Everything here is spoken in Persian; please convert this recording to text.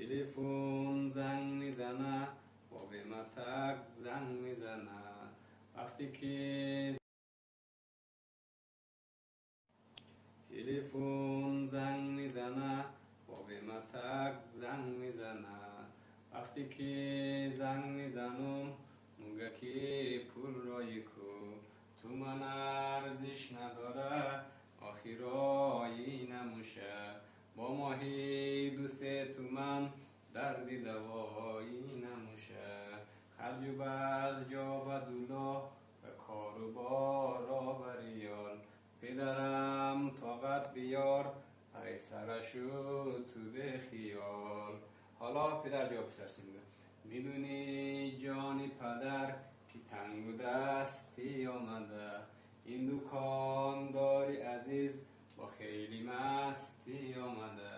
تلفن زنگ میزنه، باب متک زنگ میزنه. وقتی که تلفن زنگ میزنه، باب متک زنگ میزنه. وقتی که زنگ میزنم موگه که پول رای کو، تو من ارزش نداره آخرایی نموشه. با ماهی 2-3 تومن دردی دوایی نموشه. خرج و برج جا و دولا و کار و بار آوریال. پدرم طاقت بیار قیصرشو تو به خیال. حالا پدر جواب پسرش میگه میدونی جانی پدر که تنگ و دستی آمده، این دکانداری عزیز با خیلی مستی آمده.